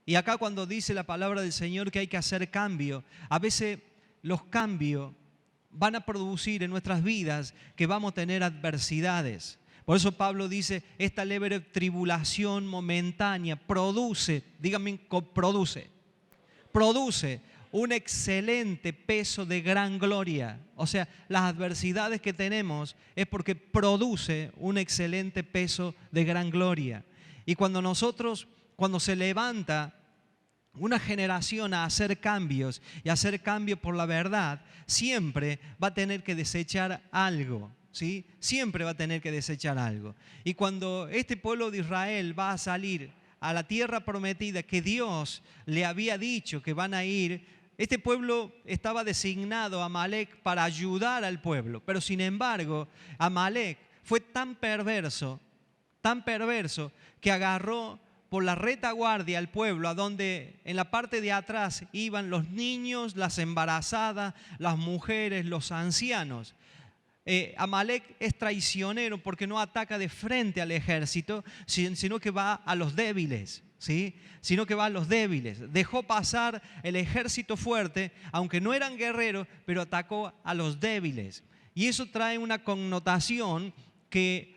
Y acá cuando dice la palabra del Señor que hay que hacer cambio, a veces los cambios van a producir en nuestras vidas que vamos a tener adversidades. Por eso Pablo dice, esta leve tribulación momentánea produce, díganme, produce un excelente peso de gran gloria. O sea, las adversidades que tenemos es porque produce un excelente peso de gran gloria. Y cuando se levanta una generación a hacer cambios y a hacer cambios por la verdad, siempre va a tener que desechar algo, ¿sí? Siempre va a tener que desechar algo. Y cuando este pueblo de Israel va a salir a la tierra prometida que Dios le había dicho que van a ir, este pueblo estaba designado, Amalek, para ayudar al pueblo. Pero sin embargo, Amalek fue tan perverso, que agarró por la retaguardia al pueblo, a donde en la parte de atrás iban los niños, las embarazadas, las mujeres, los ancianos. Amalek es traicionero porque no ataca de frente al ejército, sino que va a los débiles, ¿sí? Sino que va a los débiles. Dejó pasar el ejército fuerte, aunque no eran guerreros, pero atacó a los débiles. Y eso trae una connotación que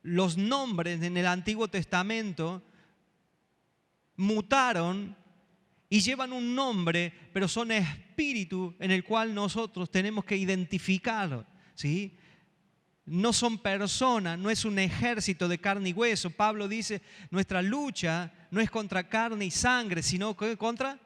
los nombres en el Antiguo Testamento mutaron y llevan un nombre, pero son espíritu en el cual nosotros tenemos que identificar, ¿sí? No son personas, no es un ejército de carne y hueso. Pablo dice, nuestra lucha no es contra carne y sangre, sino contra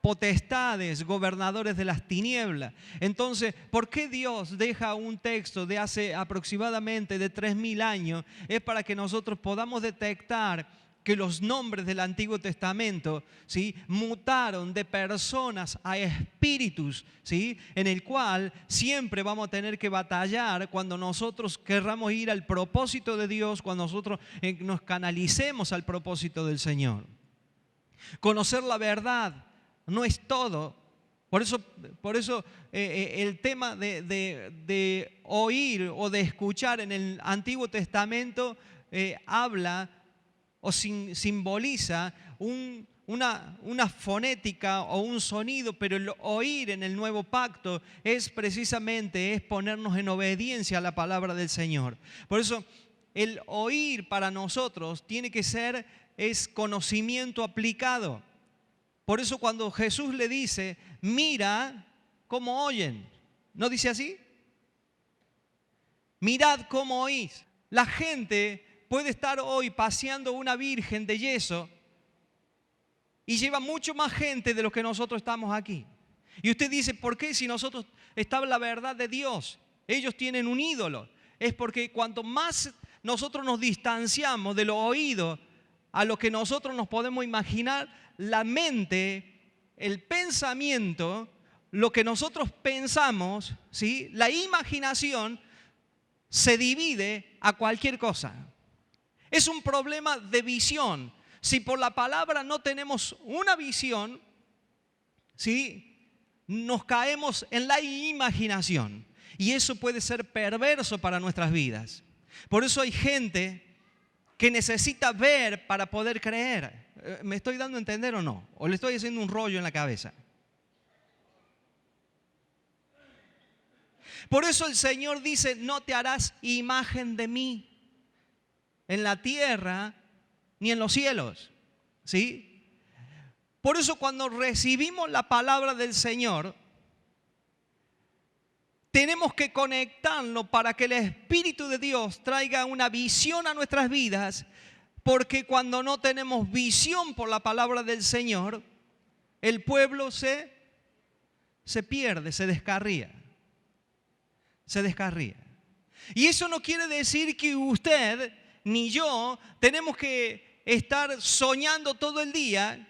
potestades, gobernadores de las tinieblas. Entonces, ¿por qué Dios deja un texto de hace aproximadamente de 3000 años? Es para que nosotros podamos detectar que los nombres del Antiguo Testamento, ¿sí?, mutaron de personas a espíritus, ¿sí?, en el cual siempre vamos a tener que batallar cuando nosotros querramos ir al propósito de Dios, cuando nosotros nos canalicemos al propósito del Señor. Conocer la verdad no es todo. Por eso el tema de oír o de escuchar en el Antiguo Testamento habla o simboliza una fonética o un sonido, pero el oír en el nuevo pacto es precisamente ponernos en obediencia a la palabra del Señor. Por eso el oír para nosotros tiene que ser conocimiento aplicado. Por eso cuando Jesús le dice, mira cómo oyen, ¿no dice así? Mirad cómo oís. La gente puede estar hoy paseando una virgen de yeso y lleva mucho más gente de lo que nosotros estamos aquí. Y usted dice, ¿por qué si nosotros está la verdad de Dios? Ellos tienen un ídolo. Es porque cuanto más nosotros nos distanciamos de lo oído a lo que nosotros nos podemos imaginar, la mente, el pensamiento, lo que nosotros pensamos, ¿sí?, la imaginación se divide a cualquier cosa. Es un problema de visión. Si por la palabra no tenemos una visión, ¿sí?, nos caemos en la imaginación. Y eso puede ser perverso para nuestras vidas. Por eso hay gente que necesita ver para poder creer. ¿Me estoy dando a entender o no? ¿O le estoy haciendo un rollo en la cabeza? Por eso el Señor dice, no te harás imagen de mí en la tierra ni en los cielos, ¿sí? Por eso cuando recibimos la palabra del Señor, tenemos que conectarlo para que el Espíritu de Dios traiga una visión a nuestras vidas, porque cuando no tenemos visión por la palabra del Señor, el pueblo se pierde, se descarría. Se descarría. Y eso no quiere decir que usted ni yo tenemos que estar soñando todo el día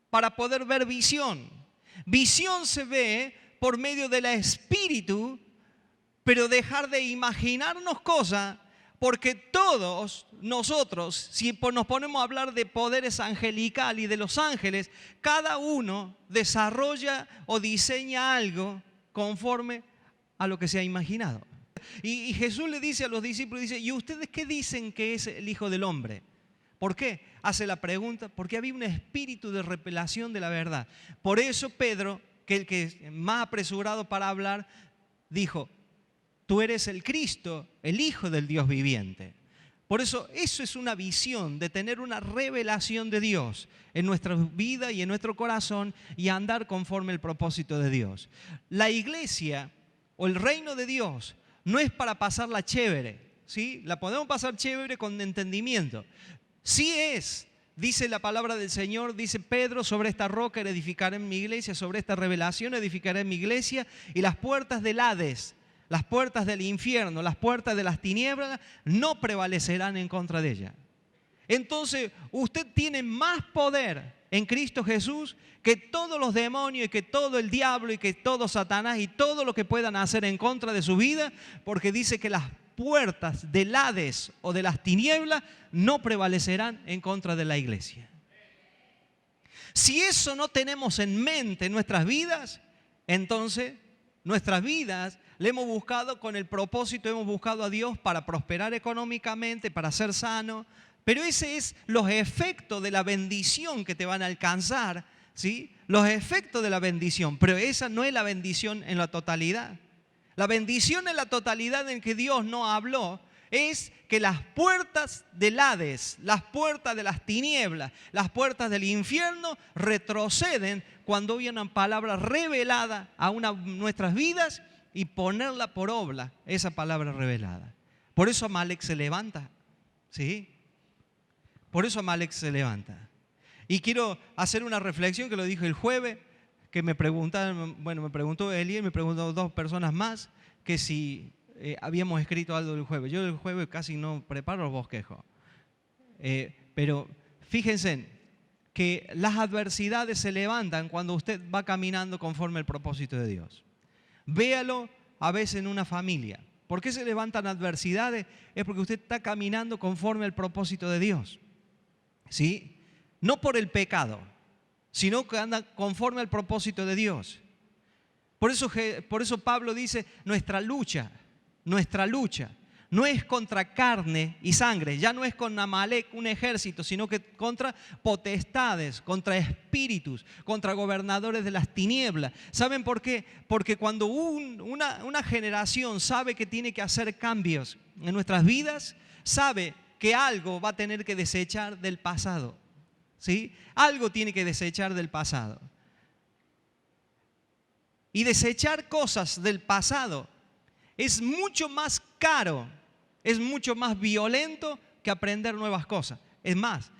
para poder ver visión. Visión se ve por medio del Espíritu, pero dejar de imaginarnos cosas, porque todos nosotros, si nos ponemos a hablar de poderes angelical y de los ángeles, cada uno desarrolla o diseña algo conforme a lo que se ha imaginado. Y Jesús le dice a los discípulos, dice, ¿y ustedes qué dicen que es el Hijo del Hombre? ¿Por qué? Hace la pregunta, porque había un espíritu de revelación de la verdad. Por eso Pedro, que el que es más apresurado para hablar, dijo, tú eres el Cristo, el Hijo del Dios viviente. Por eso es una visión de tener una revelación de Dios en nuestra vida y en nuestro corazón y andar conforme al propósito de Dios. La iglesia o el reino de Dios no es para pasarla chévere, ¿sí? La podemos pasar chévere con entendimiento. Sí es, dice la palabra del Señor, dice Pedro, sobre esta roca edificaré mi iglesia, sobre esta revelación edificaré mi iglesia y las puertas del Hades, las puertas del infierno, las puertas de las tinieblas no prevalecerán en contra de ella. Entonces, usted tiene más poder en Cristo Jesús que todos los demonios y que todo el diablo y que todo Satanás y todo lo que puedan hacer en contra de su vida, porque dice que las puertas del Hades o de las tinieblas no prevalecerán en contra de la iglesia. Si eso no tenemos en mente en nuestras vidas, entonces nuestras vidas le hemos buscado con el propósito, hemos buscado a Dios para prosperar económicamente, para ser sano, pero ese es los efectos de la bendición que te van a alcanzar, ¿sí? Los efectos de la bendición, pero esa no es la bendición en la totalidad. La bendición en la totalidad en que Dios no habló es que las puertas del Hades, las puertas de las tinieblas, las puertas del infierno retroceden cuando hay una palabra revelada a nuestras vidas y ponerla por obra, esa palabra revelada. Por eso Amalek se levanta, ¿sí? Por eso Amalek se levanta. Y quiero hacer una reflexión que lo dije el jueves, que me preguntó Eli y me preguntó 2 personas más, que si habíamos escrito algo del jueves. Yo el jueves casi no preparo los bosquejos. Pero fíjense que las adversidades se levantan cuando usted va caminando conforme al propósito de Dios. Véalo a veces en una familia. ¿Por qué se levantan adversidades? Es porque usted está caminando conforme al propósito de Dios, ¿sí? No por el pecado, sino que anda conforme al propósito de Dios. Por eso Pablo dice, nuestra lucha no es contra carne y sangre, ya no es con Amalek, un ejército, sino que contra potestades, contra espíritus, contra gobernadores de las tinieblas. ¿Saben por qué? Porque cuando una generación sabe que tiene que hacer cambios en nuestras vidas, sabe que algo va a tener que desechar del pasado, ¿sí? Algo tiene que desechar del pasado. Y desechar cosas del pasado es mucho más caro, es mucho más violento que aprender nuevas cosas. Es más,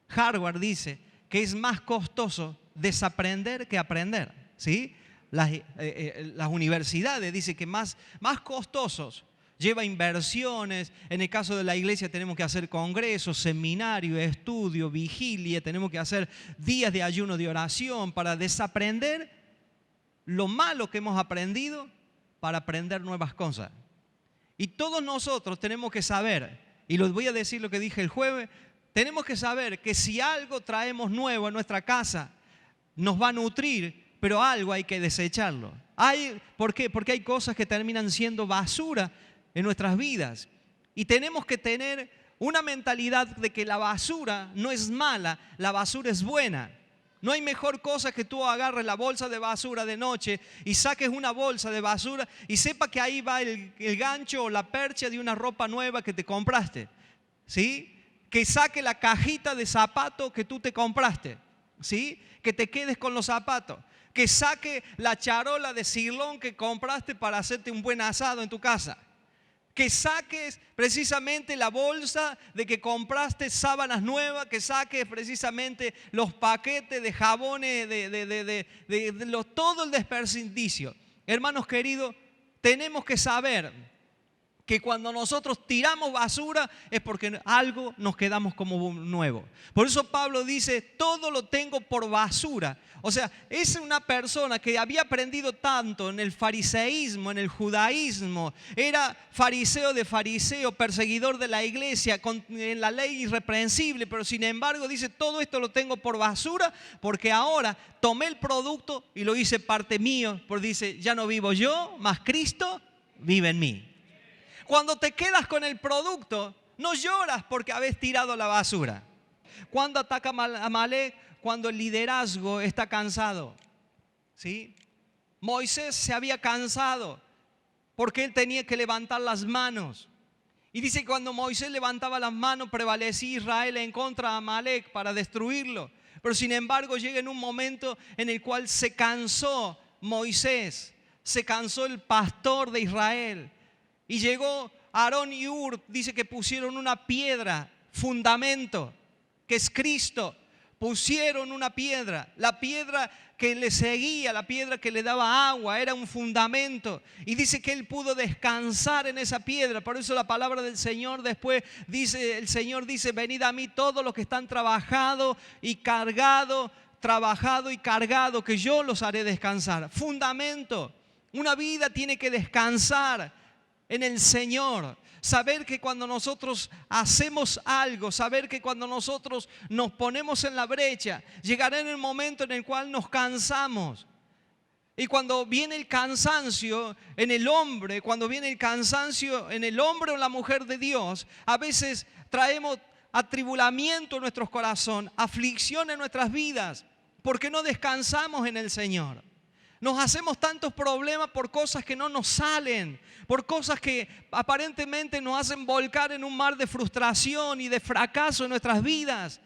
Harvard dice que es más costoso desaprender que aprender, ¿sí? Las universidades dicen que más costosos, lleva inversiones. En el caso de la iglesia tenemos que hacer congresos, seminarios, estudios, vigilia, tenemos que hacer días de ayuno, de oración para desaprender lo malo que hemos aprendido para aprender nuevas cosas. Y todos nosotros tenemos que saber, y les voy a decir lo que dije el jueves, tenemos que saber que si algo traemos nuevo a nuestra casa, nos va a nutrir, pero algo hay que desecharlo. ¿Por qué? Porque hay cosas que terminan siendo basura en nuestras vidas. Y tenemos que tener una mentalidad de que la basura no es mala, la basura es buena. No hay mejor cosa que tú agarres la bolsa de basura de noche y saques una bolsa de basura y sepa que ahí va el gancho o la percha de una ropa nueva que te compraste, ¿sí? Que saque la cajita de zapatos que tú te compraste, ¿sí? Que te quedes con los zapatos. Que saque la charola de silón que compraste para hacerte un buen asado en tu casa. Que saques precisamente la bolsa de que compraste sábanas nuevas, que saques precisamente los paquetes de jabones, todo el desperdicio. Hermanos queridos, tenemos que saber que cuando nosotros tiramos basura es porque algo nos quedamos como nuevo. Por eso Pablo dice, todo lo tengo por basura. O sea, es una persona que había aprendido tanto en el fariseísmo, en el judaísmo, era fariseo de fariseo, perseguidor de la iglesia, en la ley irreprensible, pero sin embargo dice, todo esto lo tengo por basura porque ahora tomé el producto y lo hice parte mío, porque dice, ya no vivo yo, mas Cristo vive en mí. Cuando te quedas con el producto, no lloras porque habéis tirado la basura. ¿Cuándo ataca Amalek? Cuando el liderazgo está cansado. ¿Sí? Moisés se había cansado porque él tenía que levantar las manos. Y dice que cuando Moisés levantaba las manos prevalecía Israel en contra de Amalek para destruirlo. Pero sin embargo llega en un momento en el cual se cansó Moisés, se cansó el pastor de Israel. Y llegó Aarón y Hur, dice que pusieron una piedra, fundamento, que es Cristo. Pusieron una piedra, la piedra que le seguía, la piedra que le daba agua, era un fundamento. Y dice que él pudo descansar en esa piedra. Por eso la palabra del Señor después dice, el Señor dice, venid a mí todos los que están trabajados y cargados, que yo los haré descansar. Fundamento. Una vida tiene que descansar en el Señor. Saber que cuando nosotros hacemos algo, saber que cuando nosotros nos ponemos en la brecha, llegará en el momento en el cual nos cansamos. Y cuando viene el cansancio en el hombre, cuando viene el cansancio en el hombre o la mujer de Dios, a veces traemos atribulamiento en nuestros corazones, aflicción en nuestras vidas, porque no descansamos en el Señor. Nos hacemos tantos problemas por cosas que no nos salen, por cosas que aparentemente nos hacen volcar en un mar de frustración y de fracaso en nuestras vidas.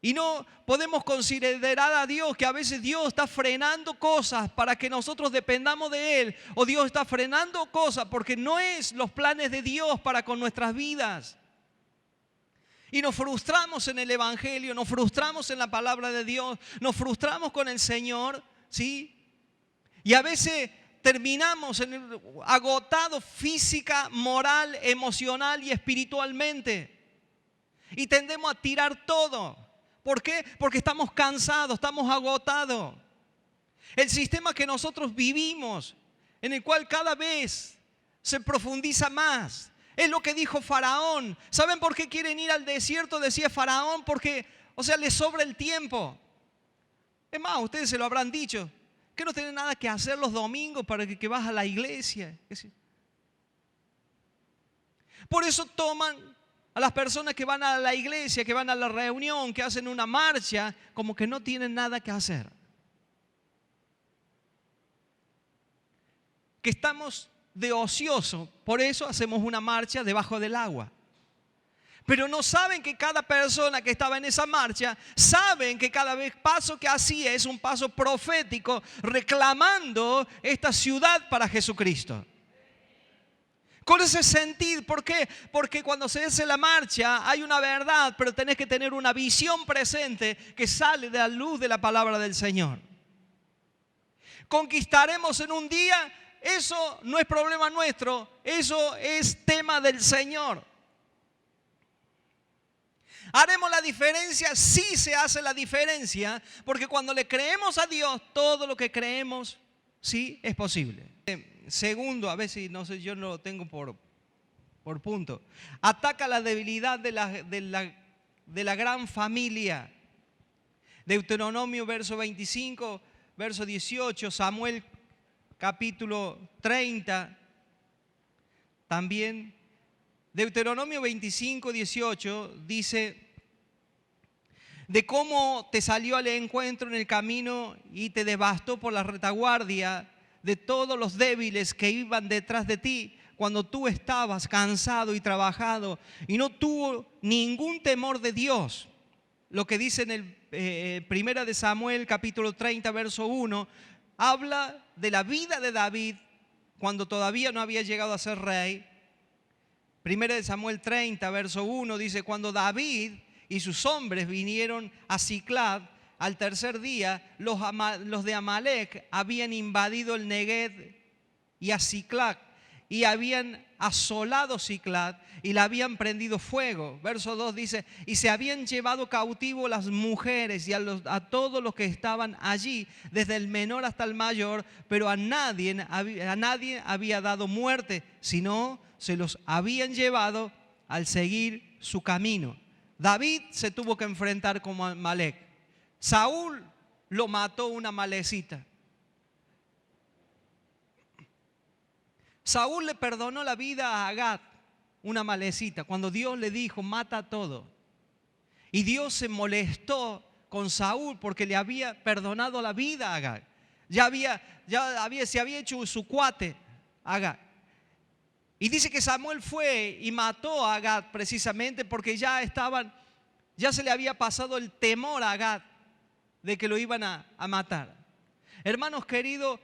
Y no podemos considerar a Dios que a veces Dios está frenando cosas para que nosotros dependamos de Él. O Dios está frenando cosas porque no es los planes de Dios para con nuestras vidas. Y nos frustramos en el Evangelio, nos frustramos en la palabra de Dios, nos frustramos con el Señor, ¿sí? Y a veces terminamos agotados física, moral, emocional y espiritualmente. Y tendemos a tirar todo. ¿Por qué? Porque estamos cansados, estamos agotados. El sistema que nosotros vivimos, en el cual cada vez se profundiza más, es lo que dijo Faraón. ¿Saben por qué quieren ir al desierto? Decía Faraón, porque, les sobra el tiempo. Es más, ustedes se lo habrán dicho. Que no tienen nada que hacer los domingos para que vas a la iglesia. Por eso toman a las personas que van a la iglesia, que van a la reunión, que hacen una marcha, como que no tienen nada que hacer. Que estamos de ocioso, por eso hacemos una marcha debajo del agua. Pero no saben que cada persona que estaba en esa marcha, saben que cada vez paso que hacía es un paso profético reclamando esta ciudad para Jesucristo. Con ese sentido, ¿por qué? Porque cuando se hace la marcha hay una verdad, pero tenés que tener una visión presente que sale de la luz de la palabra del Señor. Conquistaremos en un día, eso no es problema nuestro, eso es tema del Señor. ¿Haremos la diferencia? Sí se hace la diferencia, porque cuando le creemos a Dios, todo lo que creemos, sí es posible. Segundo, a veces, no sé, yo no lo tengo por punto. Ataca la debilidad de la gran familia. Deuteronomio, verso 25, verso 18, Samuel, capítulo 30, también. Deuteronomio 25, 18 dice de cómo te salió al encuentro en el camino y te devastó por la retaguardia de todos los débiles que iban detrás de ti cuando tú estabas cansado y trabajado y no tuvo ningún temor de Dios. Lo que dice en el Primera de Samuel capítulo 30 verso 1 habla de la vida de David cuando todavía no había llegado a ser rey. Primera de Samuel 30, verso 1 dice, cuando David y sus hombres vinieron a Siclag, al tercer día, los de Amalek habían invadido el Neguev y a Siclag, y habían asolado Siclag y la habían prendido fuego. Verso 2 dice, y se habían llevado cautivo las mujeres y a todos los que estaban allí, desde el menor hasta el mayor, pero a nadie había dado muerte, sino se los habían llevado al seguir su camino. David se tuvo que enfrentar con Amalek. Saúl lo mató una malecita. Saúl le perdonó la vida a Agag, una malecita, cuando Dios le dijo, mata todo. Y Dios se molestó con Saúl porque le había perdonado la vida a Agag. Se había hecho su cuate Agag. Y dice que Samuel fue y mató a Agag precisamente porque ya se le había pasado el temor a Agag de que lo iban a matar. Hermanos queridos,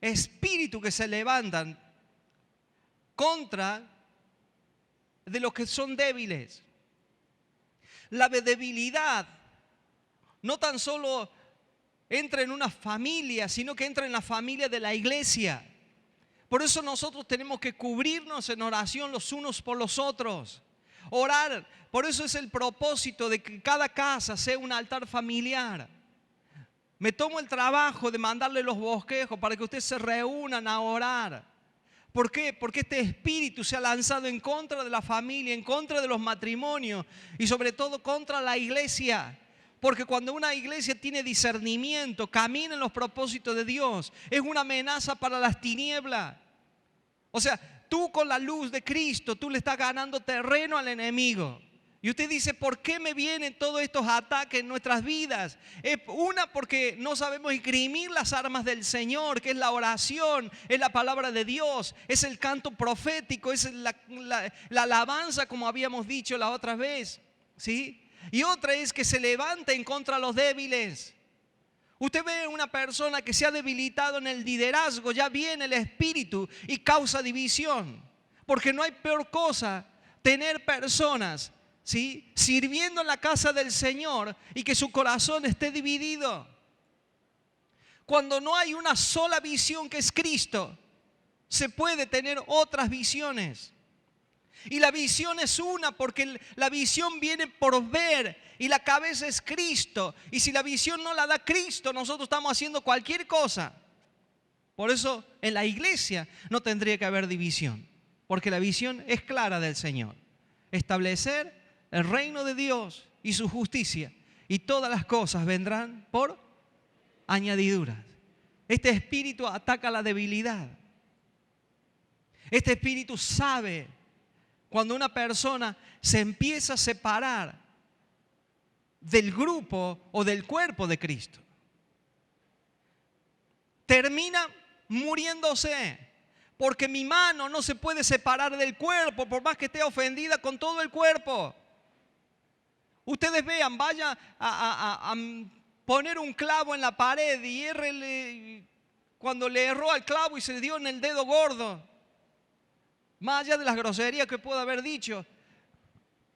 espíritus que se levantan contra de los que son débiles. La debilidad no tan solo entra en una familia, sino que entra en la familia de la iglesia. Por eso nosotros tenemos que cubrirnos en oración los unos por los otros. Orar, por eso es el propósito de que cada casa sea un altar familiar. Me tomo el trabajo de mandarle los bosquejos para que ustedes se reúnan a orar. ¿Por qué? Porque este espíritu se ha lanzado en contra de la familia, en contra de los matrimonios y sobre todo contra la iglesia. Porque cuando una iglesia tiene discernimiento, camina en los propósitos de Dios, es una amenaza para las tinieblas. O sea, tú con la luz de Cristo, tú le estás ganando terreno al enemigo. Y usted dice, ¿por qué me vienen todos estos ataques en nuestras vidas? Una, porque no sabemos esgrimir las armas del Señor, que es la oración, es la palabra de Dios, es el canto profético, es la alabanza, como habíamos dicho la otra vez, ¿sí? Y otra es que se levanta en contra de los débiles. Usted ve una persona que se ha debilitado en el liderazgo, ya viene el espíritu y causa división. Porque no hay peor cosa tener personas, ¿sí?, sirviendo en la casa del Señor y que su corazón esté dividido. Cuando no hay una sola visión que es Cristo, se puede tener otras visiones. Y la visión es una porque la visión viene por ver y la cabeza es Cristo. Y si la visión no la da Cristo, nosotros estamos haciendo cualquier cosa. Por eso en la iglesia no tendría que haber división, porque la visión es clara del Señor. Establecer el reino de Dios y su justicia, y todas las cosas vendrán por añadiduras. Este espíritu ataca la debilidad. Este espíritu sabe cuando una persona se empieza a separar del grupo o del cuerpo de Cristo. Termina muriéndose, porque mi mano no se puede separar del cuerpo por más que esté ofendida con todo el cuerpo. Ustedes vean, vaya a poner un clavo en la pared y cuando le erró al clavo y se le dio en el dedo gordo, más allá de las groserías que pueda haber dicho,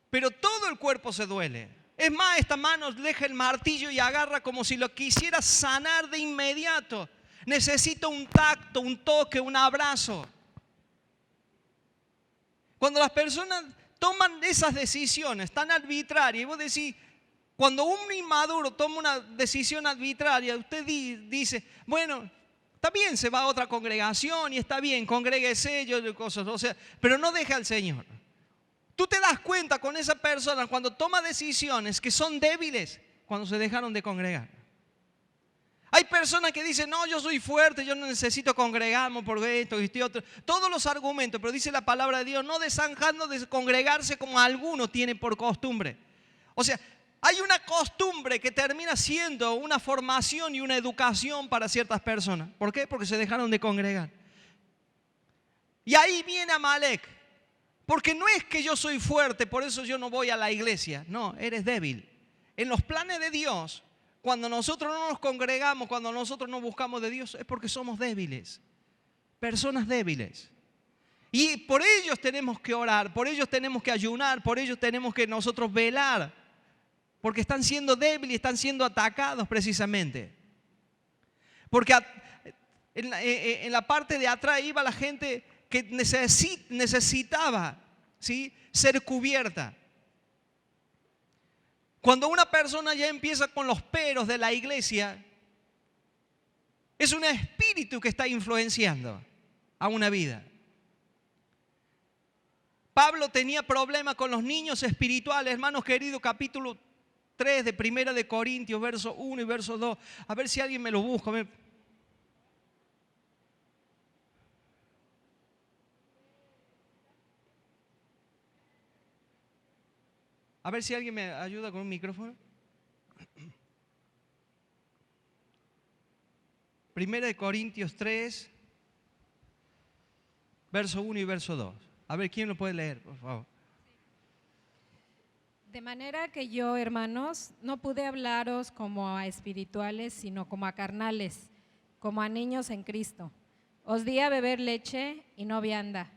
pero todo el cuerpo se duele. Es más, esta mano deja el martillo y agarra como si lo quisiera sanar de inmediato. Necesita un tacto, un toque, un abrazo. Cuando las personas toman esas decisiones tan arbitrarias, y vos decís, cuando un inmaduro toma una decisión arbitraria, usted dice, bueno, está bien, se va a otra congregación y está bien, congréguese, cosas, o sea, pero no deja al Señor. Tú te das cuenta con esa persona cuando toma decisiones que son débiles, cuando se dejaron de congregar. Hay personas que dicen, no, yo soy fuerte, yo no necesito congregarme por esto y otro. Todos los argumentos, pero dice la palabra de Dios, no desanjando de congregarse como algunos tienen por costumbre. O sea, hay una costumbre que termina siendo una formación y una educación para ciertas personas. ¿Por qué? Porque se dejaron de congregar. Y ahí viene Amalek. Porque no es que yo soy fuerte, por eso yo no voy a la iglesia. No, eres débil. En los planes de Dios, cuando nosotros no nos congregamos, cuando nosotros no buscamos de Dios, es porque somos débiles. Personas débiles. Y por ellos tenemos que orar, por ellos tenemos que ayunar, por ellos tenemos que nosotros velar. Porque están siendo débiles, están siendo atacados precisamente. Porque en la parte de atrás iba la gente que necesitaba, ¿sí?, ser cubierta. Cuando una persona ya empieza con los peros de la iglesia, es un espíritu que está influenciando a una vida. Pablo tenía problemas con los niños espirituales, hermanos queridos, capítulo 3 de Primera de Corintios, verso 1 y verso 2. A ver si alguien me lo busca. A ver si alguien me ayuda con un micrófono. Primera de Corintios 3, verso 1 y verso 2. A ver, ¿quién lo puede leer, por favor? De manera que yo, hermanos, no pude hablaros como a espirituales, sino como a carnales, como a niños en Cristo. Os di a beber leche y no vianda,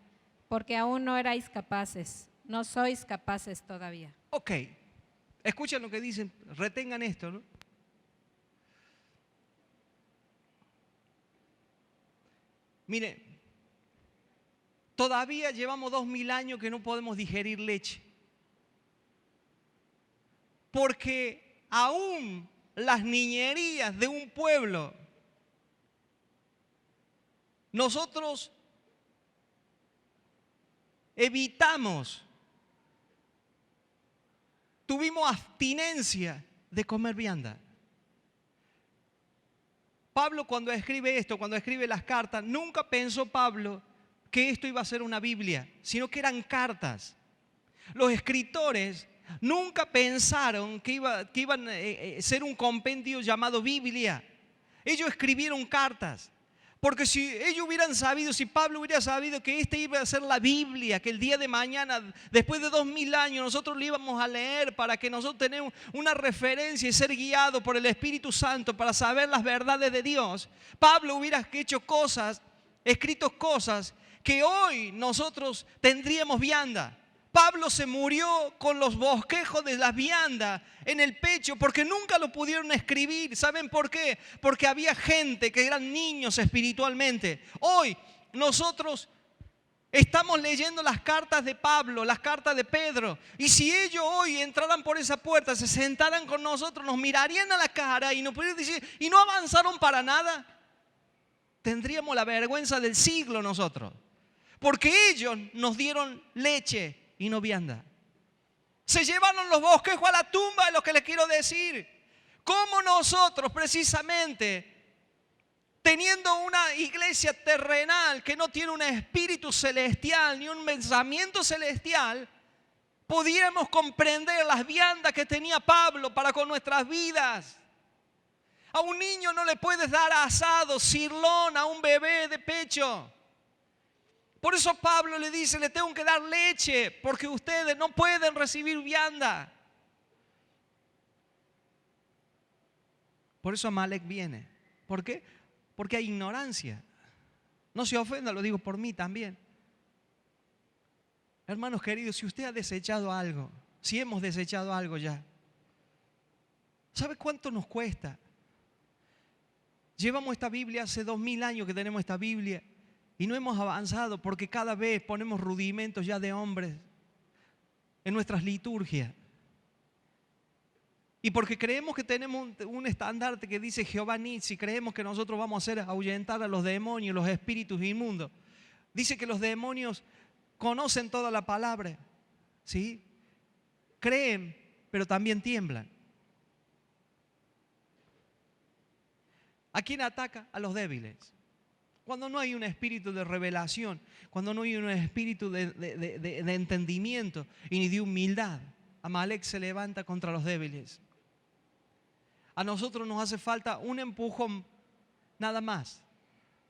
porque aún no erais capaces, no sois capaces todavía. Ok, escuchen lo que dicen, retengan esto, ¿no? Mire, todavía llevamos 2000 años que no podemos digerir leche. Porque aún las niñerías de un pueblo, nosotros evitamos, tuvimos abstinencia de comer vianda. Pablo cuando escribe esto, cuando escribe las cartas, nunca pensó Pablo que esto iba a ser una Biblia, sino que eran cartas. Los escritores nunca pensaron que iban a ser un compendio llamado Biblia. Ellos escribieron cartas. Porque si ellos hubieran sabido, si Pablo hubiera sabido que esta iba a ser la Biblia, que el día de mañana, después de 2000 años, nosotros le íbamos a leer para que nosotros tengamos una referencia y ser guiados por el Espíritu Santo para saber las verdades de Dios, Pablo hubiera hecho cosas, escrito cosas que hoy nosotros tendríamos vianda. Pablo se murió con los bosquejos de las viandas en el pecho porque nunca lo pudieron escribir. ¿Saben por qué? Porque había gente que eran niños espiritualmente. Hoy nosotros estamos leyendo las cartas de Pablo, las cartas de Pedro. Y si ellos hoy entraran por esa puerta, se sentaran con nosotros, nos mirarían a la cara y nos podrían decir, ¿y no avanzaron para nada? Tendríamos la vergüenza del siglo nosotros. Porque ellos nos dieron leche y no vianda. Se llevaron los bosquejos a la tumba, es lo que les quiero decir. Como nosotros precisamente, teniendo una iglesia terrenal que no tiene un espíritu celestial ni un pensamiento celestial, pudiéramos comprender las viandas que tenía Pablo para con nuestras vidas. A un niño no le puedes dar asado, cirlón, a un bebé de pecho. Por eso Pablo le dice, le tengo que dar leche, porque ustedes no pueden recibir vianda. Por eso Amalek viene. ¿Por qué? Porque hay ignorancia. No se ofenda, lo digo por mí también. Hermanos queridos, si usted ha desechado algo, si hemos desechado algo ya, ¿sabe cuánto nos cuesta? Llevamos esta Biblia hace 2000 años que tenemos esta Biblia. Y no hemos avanzado porque cada vez ponemos rudimentos ya de hombres en nuestras liturgias. Y porque creemos que tenemos un estandarte que dice Jehová Nissi, creemos que nosotros vamos a hacer ahuyentar a los demonios, los espíritus inmundos. Dice que los demonios conocen toda la palabra, ¿sí? Creen, pero también tiemblan. ¿A quién ataca? A los débiles. Cuando no hay un espíritu de revelación, cuando no hay un espíritu de entendimiento y ni de humildad, Amalek se levanta contra los débiles. A nosotros nos hace falta un empujón nada más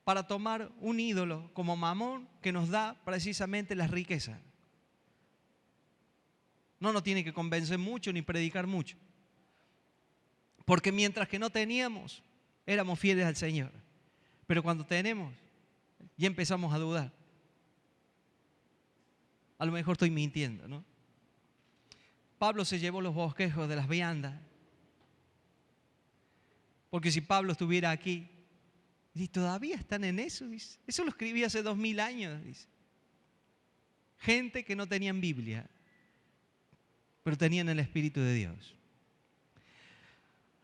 para tomar un ídolo como Mamón que nos da precisamente las riquezas. No nos tiene que convencer mucho ni predicar mucho. Porque mientras que no teníamos, éramos fieles al Señor. Pero cuando tenemos, ya empezamos a dudar. A lo mejor estoy mintiendo, ¿no? Pablo se llevó los bosquejos de las viandas. Porque si Pablo estuviera aquí, y todavía están en eso, dice. Eso lo escribí hace 2000 años, dice. Gente que no tenían Biblia, pero tenían el Espíritu de Dios.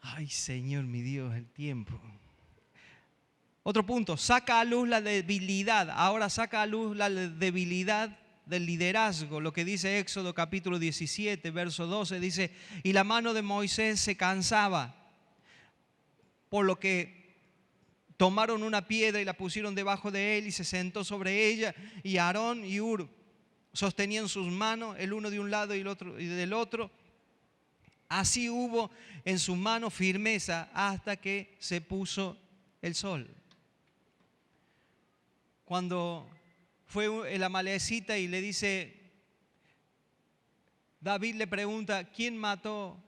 Ay, Señor, mi Dios, el tiempo. Otro punto, saca a luz la debilidad. Ahora saca a luz la debilidad del liderazgo. Lo que dice Éxodo capítulo 17, verso 12, dice, y la mano de Moisés se cansaba, por lo que tomaron una piedra y la pusieron debajo de él y se sentó sobre ella, y Aarón y Hur sostenían sus manos, el uno de un lado y el otro y del otro, Así hubo en su mano firmeza hasta que se puso el sol. Cuando fue el amalecita y le dice, David le pregunta, ¿quién mató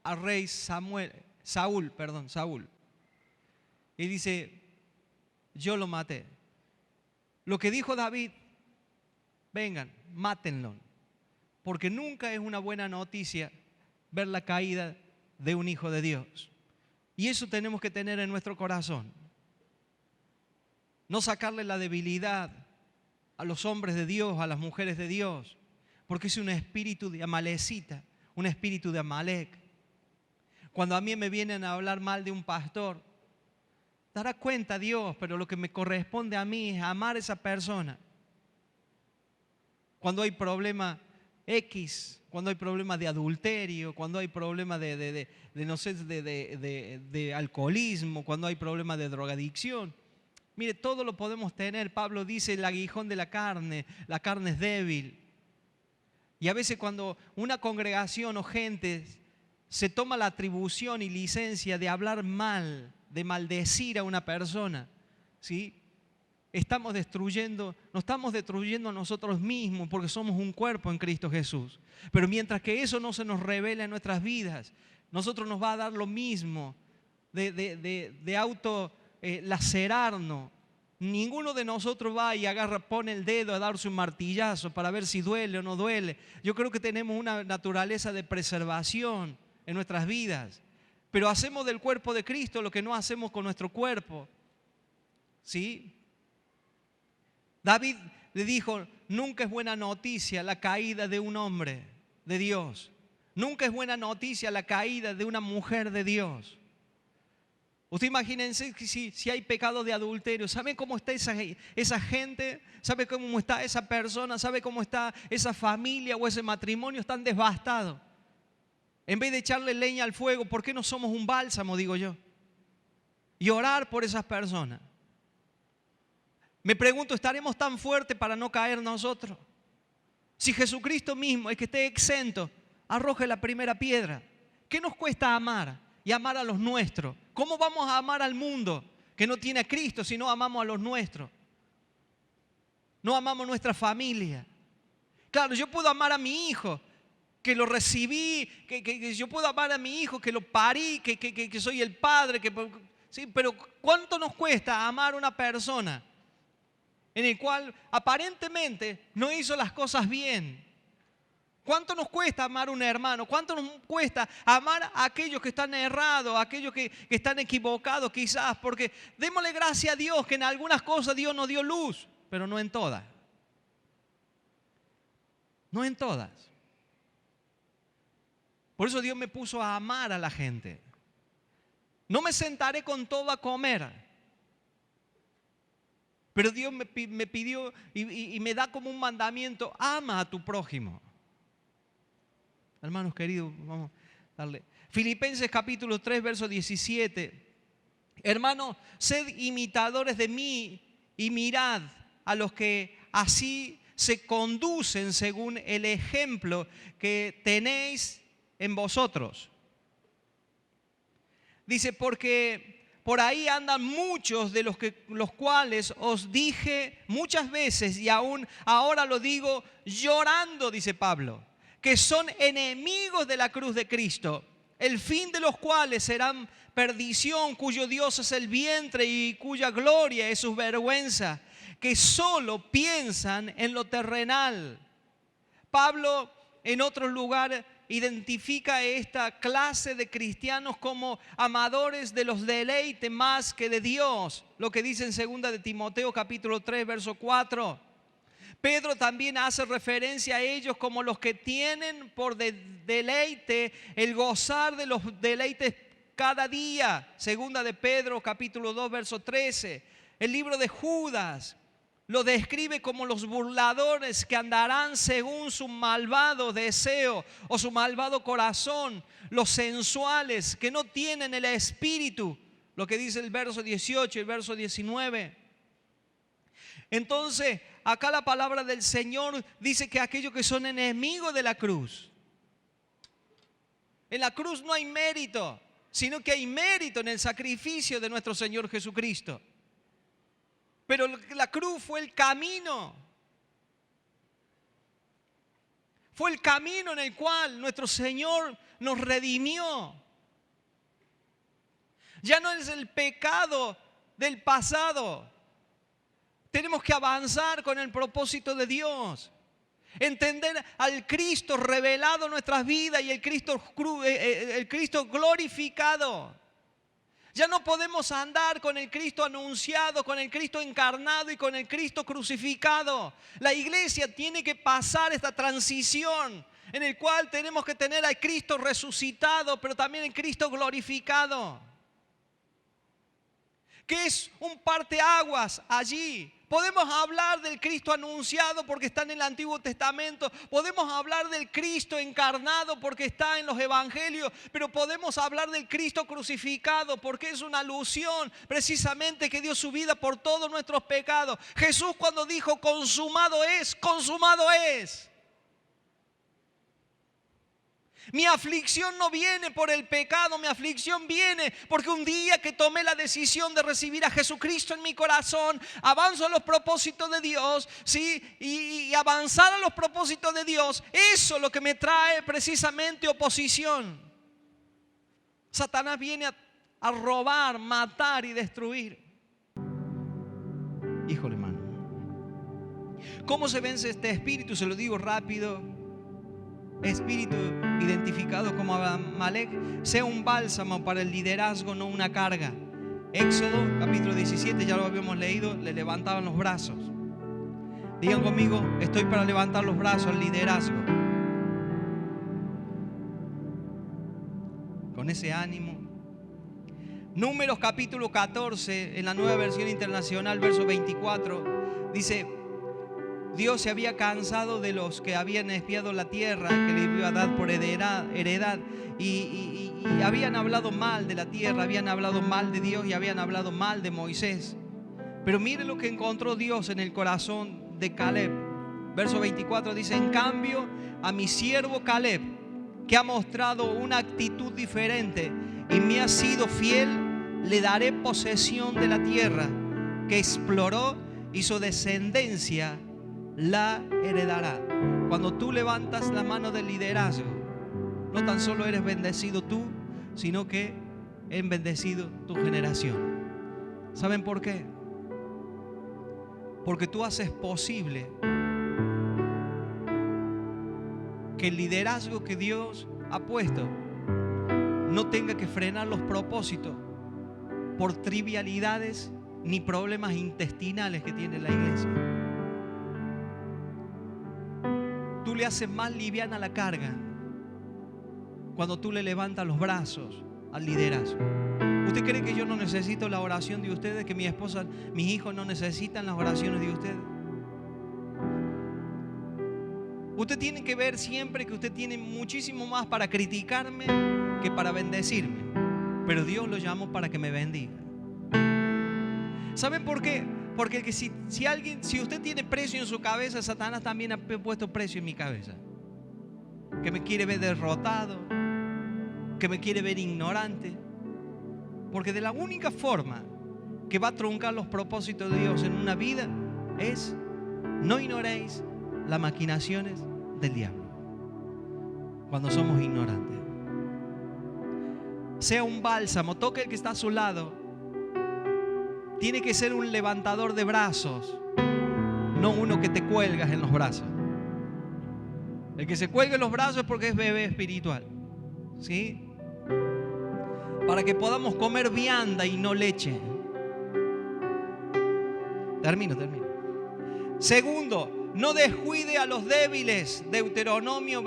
al rey Saúl? Y dice, yo lo maté. Lo que dijo David, vengan, mátenlo. Porque nunca es una buena noticia ver la caída de un hijo de Dios. Y eso tenemos que tener en nuestro corazón. No sacarle la debilidad a los hombres de Dios, a las mujeres de Dios, porque es un espíritu de amalecita, un espíritu de Amalek. Cuando a mí me vienen a hablar mal de un pastor, dará cuenta Dios, pero lo que me corresponde a mí es amar a esa persona. Cuando hay problema X, cuando hay problemas de adulterio, cuando hay problemas de alcoholismo, cuando hay problemas de drogadicción. Mire, todo lo podemos tener. Pablo dice el aguijón de la carne es débil. Y a veces cuando una congregación o gente se toma la atribución y licencia de hablar mal, de maldecir a una persona, ¿sí? Nos estamos destruyendo a nosotros mismos porque somos un cuerpo en Cristo Jesús. Pero mientras que eso no se nos revela en nuestras vidas, nosotros nos va a dar lo mismo de lacerarnos. Ninguno de nosotros va y pone el dedo a darse un martillazo para ver si duele o no duele. Yo creo que tenemos una naturaleza de preservación en nuestras vidas. Pero hacemos del cuerpo de Cristo lo que no hacemos con nuestro cuerpo. ¿Sí? David le dijo, nunca es buena noticia la caída de un hombre de Dios. Nunca es buena noticia la caída de una mujer de Dios. Usted imagínense que si hay pecado de adulterio, ¿sabe cómo está esa gente? ¿Sabe cómo está esa persona? ¿Sabe cómo está esa familia o ese matrimonio? Están devastados. En vez de echarle leña al fuego, ¿por qué no somos un bálsamo, digo yo? Y orar por esas personas. Me pregunto, ¿estaremos tan fuertes para no caer nosotros? Si Jesucristo mismo, el que esté exento, arroje la primera piedra. ¿Qué nos cuesta amar? Y amar a los nuestros. ¿Cómo vamos a amar al mundo que no tiene a Cristo si no amamos a los nuestros? No amamos a nuestra familia. Claro, yo puedo amar a mi hijo, que lo recibí, que yo puedo amar a mi hijo, que lo parí, que soy el padre, ¿sí? Pero ¿cuánto nos cuesta amar a una persona en el cual aparentemente no hizo las cosas bien? ¿Cuánto nos cuesta amar a un hermano? ¿Cuánto nos cuesta amar a aquellos que están errados, a aquellos que están equivocados quizás? Porque démosle gracias a Dios que en algunas cosas Dios nos dio luz, pero no en todas. No en todas. Por eso Dios me puso a amar a la gente. No me sentaré con todo a comer. Pero Dios me pidió y me da como un mandamiento, ama a tu prójimo. Hermanos queridos, vamos a darle. Filipenses capítulo 3, verso 17. Hermanos, sed imitadores de mí y mirad a los que así se conducen según el ejemplo que tenéis en vosotros. Dice, porque por ahí andan muchos de los cuales os dije muchas veces y aún ahora lo digo llorando, dice Pablo, que son enemigos de la cruz de Cristo, el fin de los cuales serán perdición, cuyo Dios es el vientre y cuya gloria es su vergüenza, que solo piensan en lo terrenal. Pablo en otro lugar identifica esta clase de cristianos como amadores de los deleites más que de Dios, lo que dice en 2 de Timoteo capítulo 3 verso 4. Pedro también hace referencia a ellos como los que tienen por deleite el gozar de los deleites cada día. 2 de Pedro capítulo 2 verso 13. El libro de Judas lo describe como los burladores que andarán según su malvado deseo o su malvado corazón, los sensuales que no tienen el espíritu, lo que dice el verso 18 y el verso 19. Entonces, acá la palabra del Señor dice que aquellos que son enemigos de la cruz, En la cruz no hay mérito, sino que hay mérito en el sacrificio de nuestro Señor Jesucristo. Pero la cruz fue el camino. Fue el camino en el cual nuestro Señor nos redimió. Ya no es el pecado del pasado. Tenemos que avanzar con el propósito de Dios. Entender al Cristo revelado en nuestras vidas y el Cristo glorificado. Ya no podemos andar con el Cristo anunciado, con el Cristo encarnado y con el Cristo crucificado. La iglesia tiene que pasar esta transición en el cual tenemos que tener al Cristo resucitado, pero también el Cristo glorificado. Que es un parteaguas allí. Podemos hablar del Cristo anunciado porque está en el Antiguo Testamento. Podemos hablar del Cristo encarnado porque está en los Evangelios. Pero podemos hablar del Cristo crucificado porque es una alusión precisamente que dio su vida por todos nuestros pecados. Jesús cuando dijo consumado es, consumado es. Mi aflicción no viene por el pecado, mi aflicción viene porque un día que tomé la decisión de recibir a Jesucristo en mi corazón, avanzo a los propósitos de Dios, ¿sí? Y avanzar a los propósitos de Dios, eso es lo que me trae precisamente oposición. Satanás viene a robar, matar y destruir. Híjole, hermano. ¿Cómo se vence este espíritu? Se lo digo rápido. Espíritu identificado como Amalek, sea un bálsamo para el liderazgo, no una carga. Éxodo capítulo 17, ya lo habíamos leído, le levantaban los brazos. Digan conmigo, estoy para levantar los brazos al liderazgo. Con ese ánimo. Números capítulo 14, en la Nueva Versión Internacional, verso 24, dice: Dios se había cansado de los que habían espiado la tierra que le iba a dar por heredad y habían hablado mal de la tierra, habían hablado mal de Dios y habían hablado mal de Moisés. Pero mire lo que encontró Dios en el corazón de Caleb. Verso 24 dice: en cambio a mi siervo Caleb, que ha mostrado una actitud diferente y me ha sido fiel, le daré posesión de la tierra que exploró y su descendencia la heredará. Cuando tú levantas la mano del liderazgo, no tan solo eres bendecido tú, sino que es bendecido tu generación. ¿Saben por qué? Porque tú haces posible que el liderazgo que Dios ha puesto no tenga que frenar los propósitos por trivialidades ni problemas intestinales que tiene la iglesia. Tú le haces más liviana la carga cuando tú le levantas los brazos al liderazgo. ¿Usted cree que yo no necesito la oración de ustedes? ¿Que mi esposa, mis hijos no necesitan las oraciones de ustedes? Usted tiene que ver siempre que usted tiene muchísimo más para criticarme que para bendecirme. Pero Dios lo llamó para que me bendiga. ¿Saben por qué? Porque si usted tiene precio en su cabeza, Satanás también ha puesto precio en mi cabeza. Que me quiere ver derrotado, que me quiere ver ignorante. Porque de la única forma que va a truncar los propósitos de Dios en una vida es: no ignoréis las maquinaciones del diablo. Cuando somos ignorantes, sea un bálsamo, toque el que está a su lado. Tiene que ser un levantador de brazos, no uno que te cuelgas en los brazos. El que se cuelga en los brazos es porque es bebé espiritual, ¿sí? Para que podamos comer vianda y no leche. Termino. Segundo, no descuide a los débiles. Deuteronomio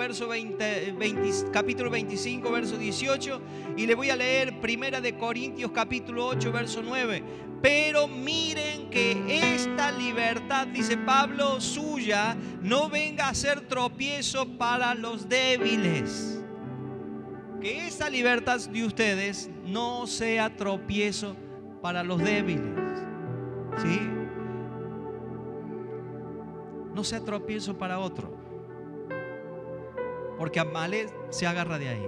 capítulo 25, verso 18. Y le voy a leer 1 de Corintios capítulo 8, verso 9. Pero miren que esta libertad, dice Pablo, suya, no venga a ser tropiezo para los débiles. Que esta libertad de ustedes no sea tropiezo para los débiles, ¿sí? No sea tropiezo para otro, porque Amalek se agarra de ahí.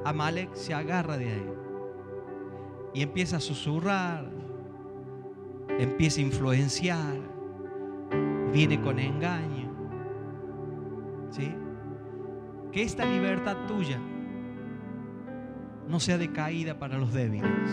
Amalek se agarra de ahí y empieza a susurrar, empieza a influenciar, viene con engaño, ¿sí? Que esta libertad tuya no sea de caída para los débiles.